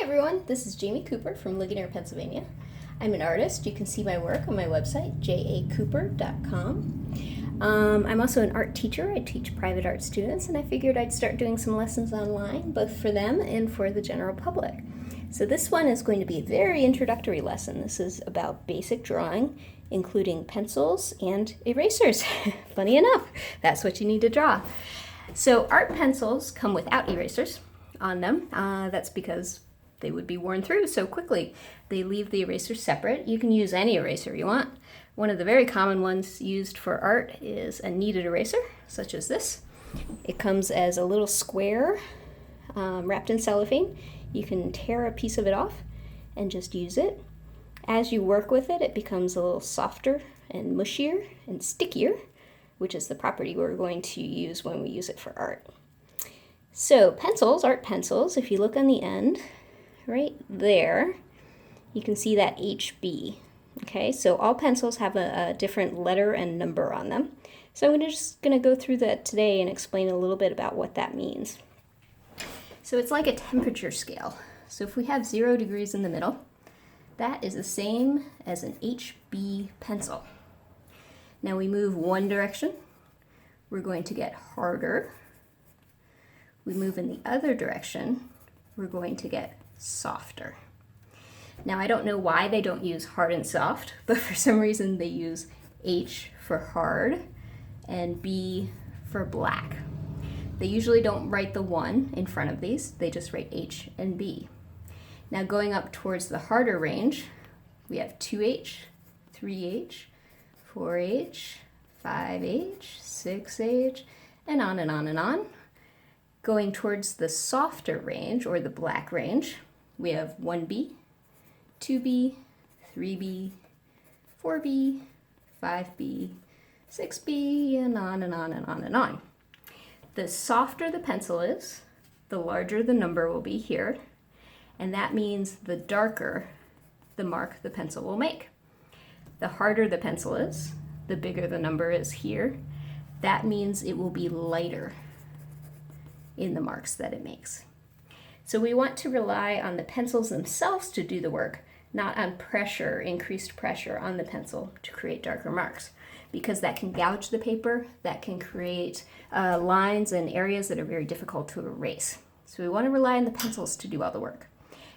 everyone, this is Jaime Cooper from Ligonier, Pennsylvania. I'm an artist. You can see my work on my website, jacooper.com. I'm also an art teacher. I teach private art students, and I figured I'd start doing some lessons online, both for them and for the general public. So this one is going to be a very introductory lesson. This is about basic drawing, including pencils and erasers. Funny enough, that's what you need to draw. So art pencils come without erasers on them. That's because they would be worn through so quickly. They leave the eraser separate. You can use any eraser you want. One of the very common ones used for art is a kneaded eraser, such as this. It comes as a little square wrapped in cellophane. You can tear a piece of it off and just use it. As you work with it, it becomes a little softer and mushier and stickier, which is the property we're going to use when we use it for art. So pencils, art pencils, if you look on the end, right there, you can see that HB. Okay, so all pencils have a different letter and number on them. So I'm just going to go through that today and explain a little bit about what that means. So it's like a temperature scale. So if we have 0 degrees in the middle, that is the same as an HB pencil. Now we move one direction, we're going to get harder. We move in the other direction, we're going to get softer. Now I don't know why they don't use hard and soft, but for some reason they use H for hard and B for black. They usually don't write the 1 in front of these, they just write H and B. Now going up towards the harder range, we have 2H, 3H, 4H, 5H, 6H, and on and on and on. Going towards the softer range, or the black range, we have 1B, 2B, 3B, 4B, 5B, 6B, and on and on and on and on. The softer the pencil is, the larger the number will be here, and that means the darker the mark the pencil will make. The harder the pencil is, the bigger the number is here. That means it will be lighter in the marks that it makes. So we want to rely on the pencils themselves to do the work, not on pressure, increased pressure on the pencil to create darker marks, because that can gouge the paper, that can create lines and areas that are very difficult to erase. So we want to rely on the pencils to do all the work.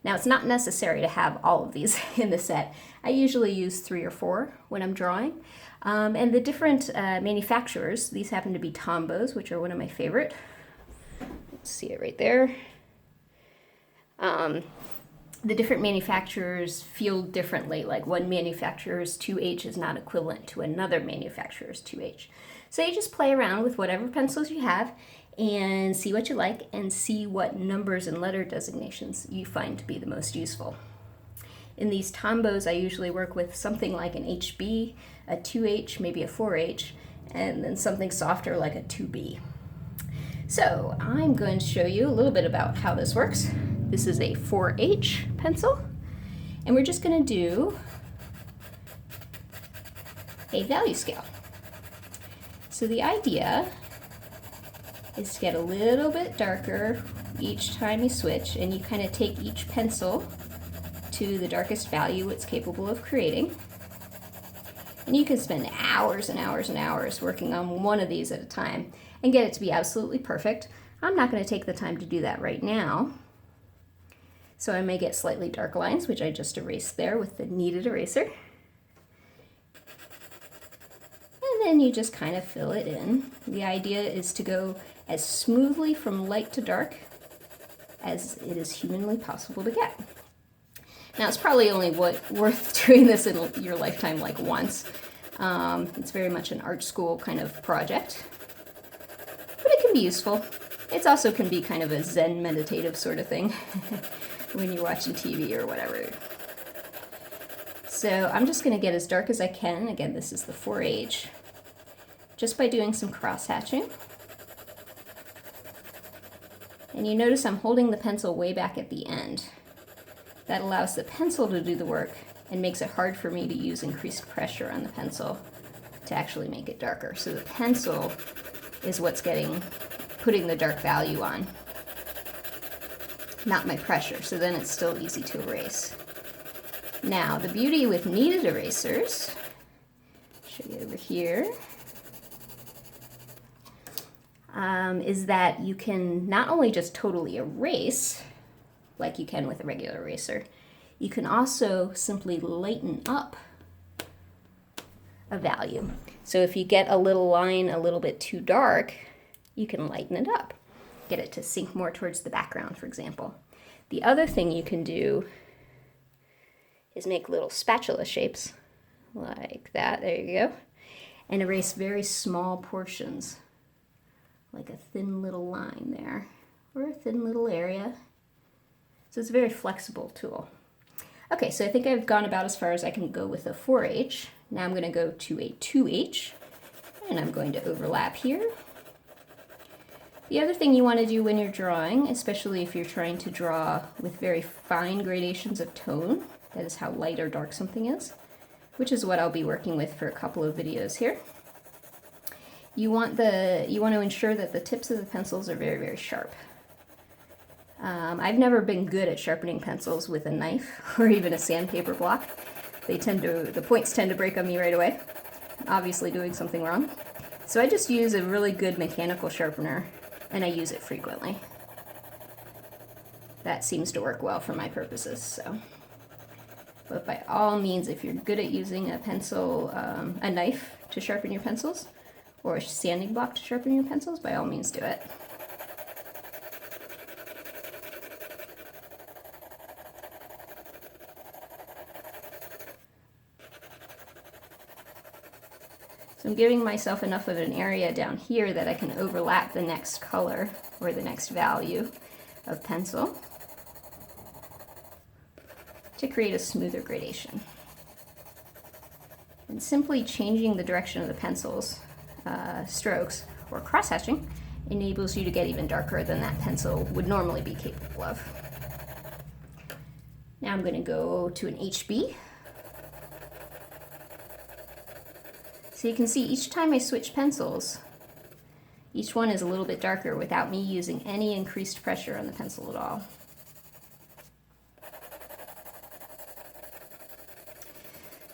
Now it's not necessary to have all of these in the set. I usually use 3 or 4 when I'm drawing. And the different manufacturers, these happen to be Tombos, which are one of my favorite. See it right there. The different manufacturers feel differently, like one manufacturer's 2H is not equivalent to another manufacturer's 2H. So you just play around with whatever pencils you have and see what you like and see what numbers and letter designations you find to be the most useful. In these Tombos, I usually work with something like an HB, a 2H, maybe a 4H, and then something softer like a 2B. So I'm going to show you a little bit about how this works. This is a 4H pencil, and we're just going to do a value scale. So the idea is to get a little bit darker each time you switch, and you kind of take each pencil to the darkest value it's capable of creating. And you can spend hours and hours and hours working on one of these at a time and get it to be absolutely perfect. I'm not going to take the time to do that right now. So I may get slightly dark lines, which I just erased there with the kneaded eraser. And then you just kind of fill it in. The idea is to go as smoothly from light to dark as it is humanly possible to get. Now it's probably only worth doing this in your lifetime like once. It's very much an art school kind of project, but it can be useful. It also can be kind of a Zen meditative sort of thing when you're watching TV or whatever. So I'm just going to get as dark as I can. Again, this is the 4H, just by doing some cross hatching. And you notice I'm holding the pencil way back at the end. That allows the pencil to do the work and makes it hard for me to use increased pressure on the pencil to actually make it darker. So the pencil is what's putting the dark value on. not my pressure, so then it's still easy to erase. Now, the beauty with kneaded erasers, show you over here, is that you can not only just totally erase, like you can with a regular eraser, you can also simply lighten up a value. So if you get a little line a little bit too dark, you can lighten it up. Get it to sink more towards the background, for example. The other thing you can do is make little spatula shapes like that, there you go, and erase very small portions, like a thin little line there, or a thin little area. So it's a very flexible tool. Okay, so I think I've gone about as far as I can go with a 4H. Now I'm going to go to a 2H, and I'm going to overlap here. The other thing you want to do when you're drawing, especially if you're trying to draw with very fine gradations of tone, that is how light or dark something is, which is what I'll be working with for a couple of videos here. You want to ensure that the tips of the pencils are very, very sharp. I've never been good at sharpening pencils with a knife or even a sandpaper block. The points tend to break on me right away. I'm obviously doing something wrong. So I just use a really good mechanical sharpener, and I use it frequently. That seems to work well for my purposes, so. But by all means, if you're good at using a pencil, a knife to sharpen your pencils, or a sanding block to sharpen your pencils, by all means do it. So I'm giving myself enough of an area down here that I can overlap the next color or the next value of pencil to create a smoother gradation. And simply changing the direction of the pencil's strokes or cross-hatching enables you to get even darker than that pencil would normally be capable of. Now I'm going to go to an HB. So you can see each time I switch pencils, each one is a little bit darker without me using any increased pressure on the pencil at all.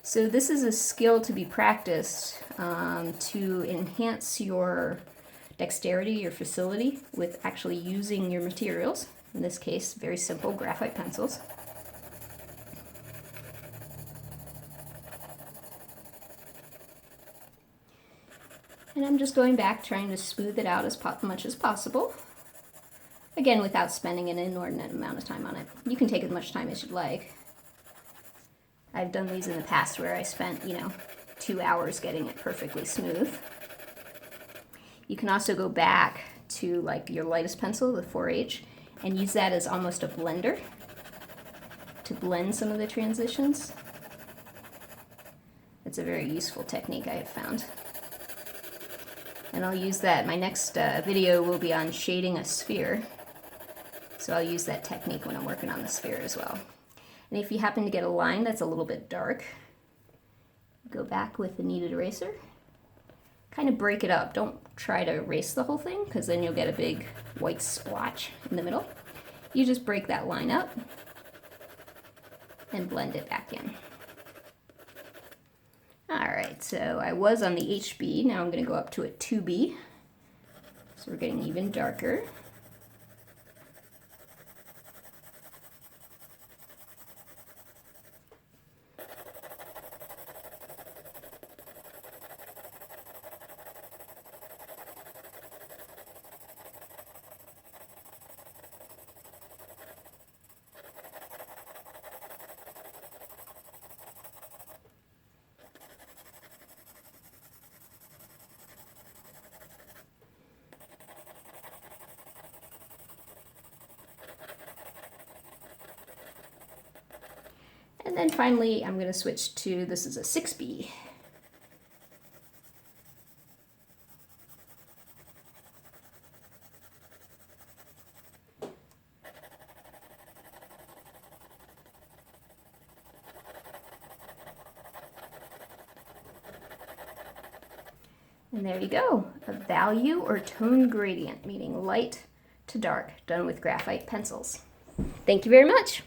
So this is a skill to be practiced to enhance your dexterity, your facility with actually using your materials. In this case, very simple graphite pencils. And I'm just going back trying to smooth it out as much as possible. Again, without spending an inordinate amount of time on it. You can take as much time as you'd like. I've done these in the past where I spent, 2 hours getting it perfectly smooth. You can also go back to like your lightest pencil, the 4H, and use that as almost a blender to blend some of the transitions. It's a very useful technique I have found. And I'll use that. My next video will be on shading a sphere. So I'll use that technique when I'm working on the sphere as well. And if you happen to get a line that's a little bit dark, go back with the kneaded eraser. Kind of break it up. Don't try to erase the whole thing, because then you'll get a big white splotch in the middle. You just break that line up and blend it back in. Alright, so I was on the HB, now I'm going to go up to a 2B. So we're getting even darker. And then finally, I'm going to switch to, this is a 6B. And there you go, a value or tone gradient, meaning light to dark, done with graphite pencils. Thank you very much.